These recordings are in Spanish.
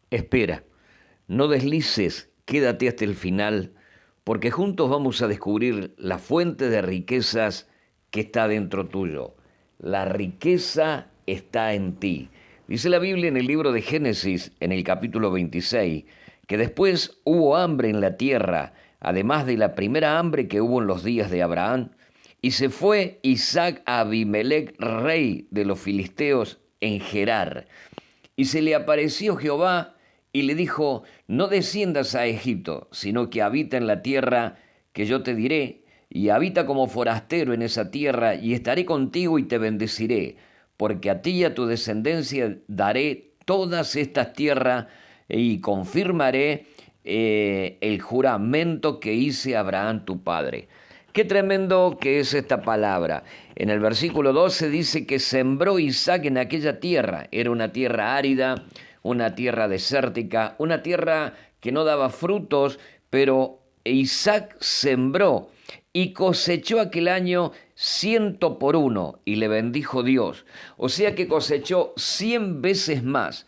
Espera, no deslices, quédate hasta el final, porque juntos vamos a descubrir la fuente de riquezas que está dentro tuyo. La riqueza está en ti. Dice la Biblia en el libro de Génesis, en el capítulo 26, que después hubo hambre en la tierra, además de la primera hambre que hubo en los días de Abraham, y se fue Isaac a Abimelech, rey de los filisteos, en Gerar. Y se le apareció Jehová y le dijo, no desciendas a Egipto, sino que habita en la tierra que yo te diré, y habita como forastero en esa tierra, y estaré contigo y te bendeciré, porque a ti y a tu descendencia daré todas estas tierras y confirmaré el juramento que hice a Abraham tu padre. Qué tremendo que es esta palabra. En el versículo 12 dice que sembró Isaac en aquella tierra. Era una tierra árida, una tierra desértica, una tierra que no daba frutos, pero Isaac sembró y cosechó aquel año 100 por 1 y le bendijo Dios. O sea que cosechó 100 veces más.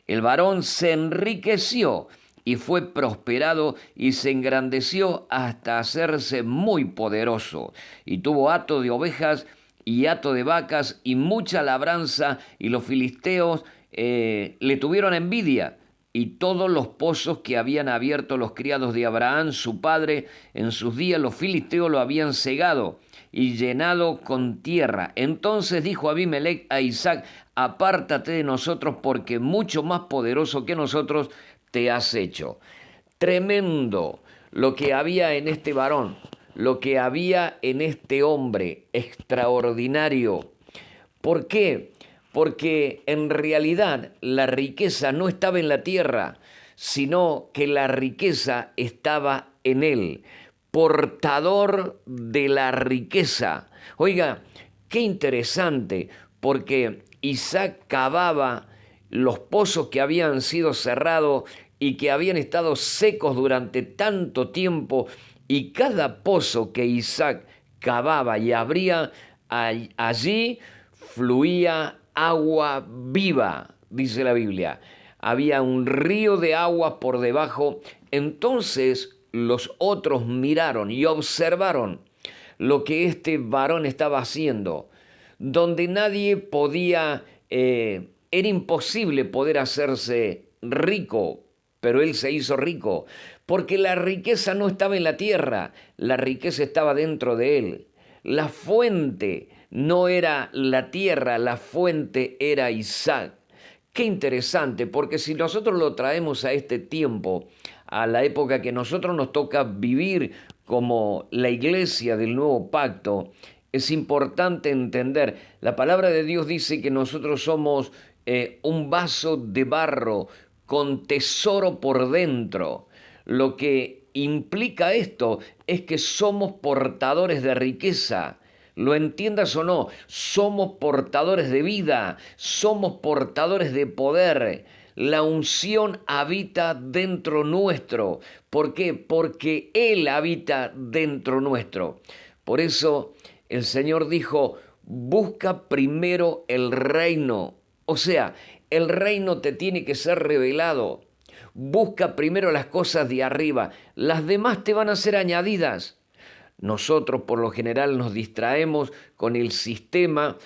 El varón se enriqueció y fue prosperado y se engrandeció hasta hacerse muy poderoso. Y tuvo hato de ovejas y hato de vacas y mucha labranza, y los filisteos le tuvieron envidia. Y todos los pozos que habían abierto los criados de Abraham, su padre, en sus días los filisteos lo habían cegado y llenado con tierra. Entonces dijo Abimelech a Isaac, apártate de nosotros, porque mucho más poderoso que nosotros te has hecho. Tremendo lo que había en este varón, lo que había en este hombre, extraordinario. ¿Por qué? Porque en realidad la riqueza no estaba en la tierra, sino que la riqueza estaba en él, portador de la riqueza. Oiga, qué interesante, porque Isaac cavaba los pozos que habían sido cerrados y que habían estado secos durante tanto tiempo, y cada pozo que Isaac cavaba y abría, allí fluía agua viva, dice la Biblia. Había un río de agua por debajo. Entonces los otros miraron y observaron lo que este varón estaba haciendo, donde nadie podía, era imposible poder hacerse rico, pero él se hizo rico, porque la riqueza no estaba en la tierra, la riqueza estaba dentro de él. La fuente no era la tierra, la fuente era Isaac. Qué interesante, porque si nosotros lo traemos a este tiempo, a la época que nosotros nos toca vivir como la iglesia del nuevo pacto, es importante entender, la palabra de Dios dice que nosotros somos un vaso de barro con tesoro por dentro. Lo que implica esto es que somos portadores de riqueza. Lo entiendas o no, somos portadores de vida, somos portadores de poder. La unción habita dentro nuestro. ¿Por qué? Porque Él habita dentro nuestro. Por eso el Señor dijo, busca primero el reino. O sea, el reino te tiene que ser revelado. Busca primero las cosas de arriba. Las demás te van a ser añadidas. Nosotros por lo general nos distraemos con el sistema,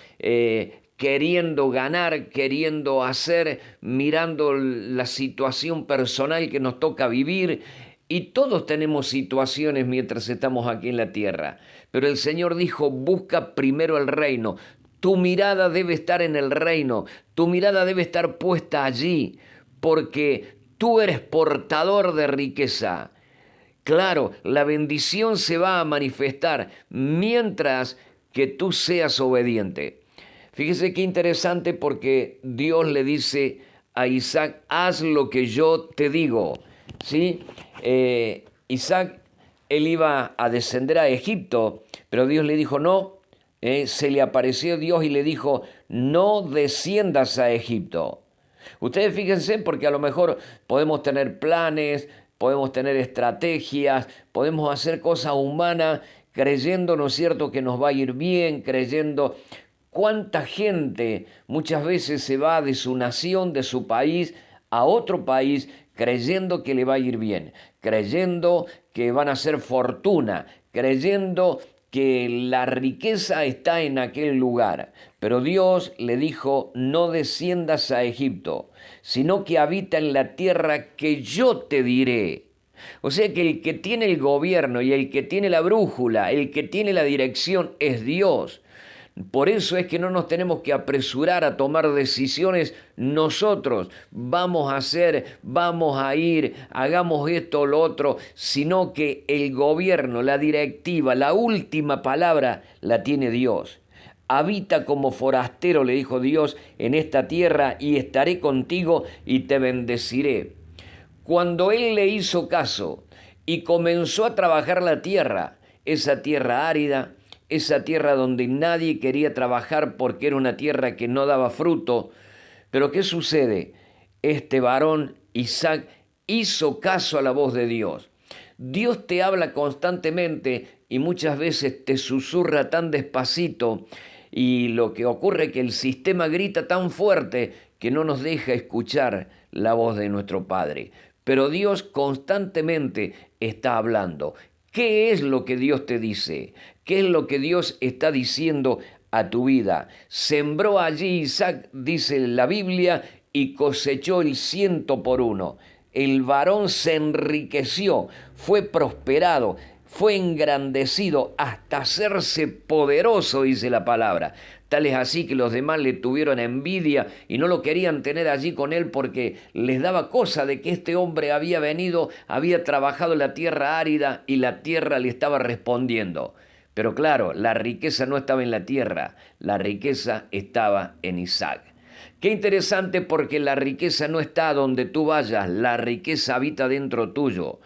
queriendo ganar, queriendo hacer, mirando la situación personal que nos toca vivir. Y todos tenemos situaciones mientras estamos aquí en la tierra. Pero el Señor dijo, busca primero el reino. Tu mirada debe estar en el reino. Tu mirada debe estar puesta allí, porque tú eres portador de riqueza. Claro, la bendición se va a manifestar mientras que tú seas obediente. Fíjese qué interesante, porque Dios le dice a Isaac, haz lo que yo te digo. ¿Sí? Isaac, él iba a descender a Egipto, pero Dios le dijo, no, se le apareció Dios y le dijo, no desciendas a Egipto. Ustedes fíjense, porque a lo mejor podemos tener planes, podemos tener estrategias, podemos hacer cosas humanas creyendo, ¿no es cierto?, que nos va a ir bien, creyendo. ¿Cuánta gente muchas veces se va de su nación, de su país, a otro país creyendo que le va a ir bien, creyendo que van a hacer fortuna, creyendo que la riqueza está en aquel lugar. Pero Dios le dijo, no desciendas a Egipto, sino que habita en la tierra que yo te diré. O sea que el que tiene el gobierno y el que tiene la brújula, el que tiene la dirección es Dios. Por eso es que no nos tenemos que apresurar a tomar decisiones nosotros. Vamos a hacer, vamos a ir, hagamos esto o lo otro, sino que el gobierno, la directiva, la última palabra la tiene Dios. Habita como forastero, le dijo Dios, en esta tierra y estaré contigo y te bendeciré. Cuando él le hizo caso y comenzó a trabajar la tierra, esa tierra árida, esa tierra donde nadie quería trabajar porque era una tierra que no daba fruto. Pero ¿qué sucede? Este varón, Isaac, hizo caso a la voz de Dios. Dios te habla constantemente y muchas veces te susurra tan despacito y lo que ocurre es que el sistema grita tan fuerte que no nos deja escuchar la voz de nuestro Padre. Pero Dios constantemente está hablando. ¿Qué es lo que Dios te dice? ¿Qué es lo que Dios está diciendo a tu vida? Sembró allí Isaac, dice la Biblia, y cosechó el 100 por 1. El varón se enriqueció, fue prosperado, fue engrandecido hasta hacerse poderoso, dice la palabra. Tal es así que los demás le tuvieron envidia y no lo querían tener allí con él porque les daba cosa de que este hombre había venido, había trabajado en la tierra árida y la tierra le estaba respondiendo. Pero claro, la riqueza no estaba en la tierra, la riqueza estaba en Isaac. Qué interesante porque la riqueza no está donde tú vayas, la riqueza habita dentro tuyo.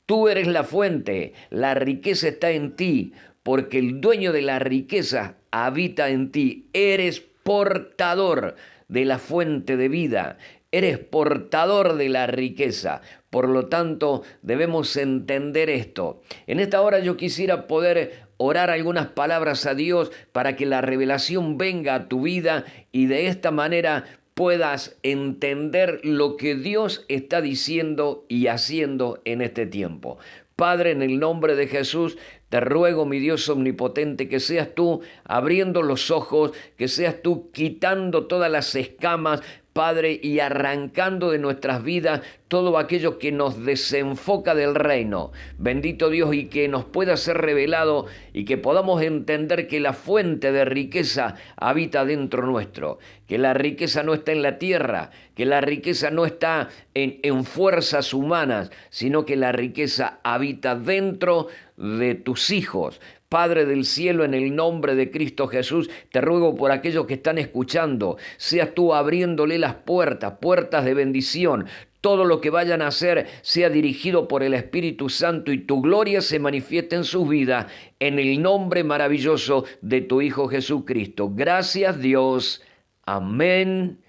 Tú eres la fuente, la riqueza está en ti, porque el dueño de la riqueza habita en ti. Eres portador de la fuente de vida, eres portador de la riqueza. Por lo tanto, debemos entender esto. En esta hora yo quisiera poder orar algunas palabras a Dios para que la revelación venga a tu vida y de esta manera puedas entender lo que Dios está diciendo y haciendo en este tiempo. Padre, en el nombre de Jesús, te ruego, mi Dios omnipotente, que seas tú abriendo los ojos, que seas tú quitando todas las escamas, Padre, y arrancando de nuestras vidas todo aquello que nos desenfoca del reino. Bendito Dios, y que nos pueda ser revelado y que podamos entender que la fuente de riqueza habita dentro nuestro, que la riqueza no está en la tierra, que la riqueza no está en fuerzas humanas, sino que la riqueza habita dentro de tus hijos. Padre del cielo, en el nombre de Cristo Jesús, te ruego por aquellos que están escuchando, seas tú abriéndole las puertas de bendición. Todo lo que vayan a hacer sea dirigido por el Espíritu Santo y tu gloria se manifieste en sus vidas, en el nombre maravilloso de tu Hijo Jesucristo. Gracias, Dios. Amén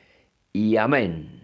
y amén.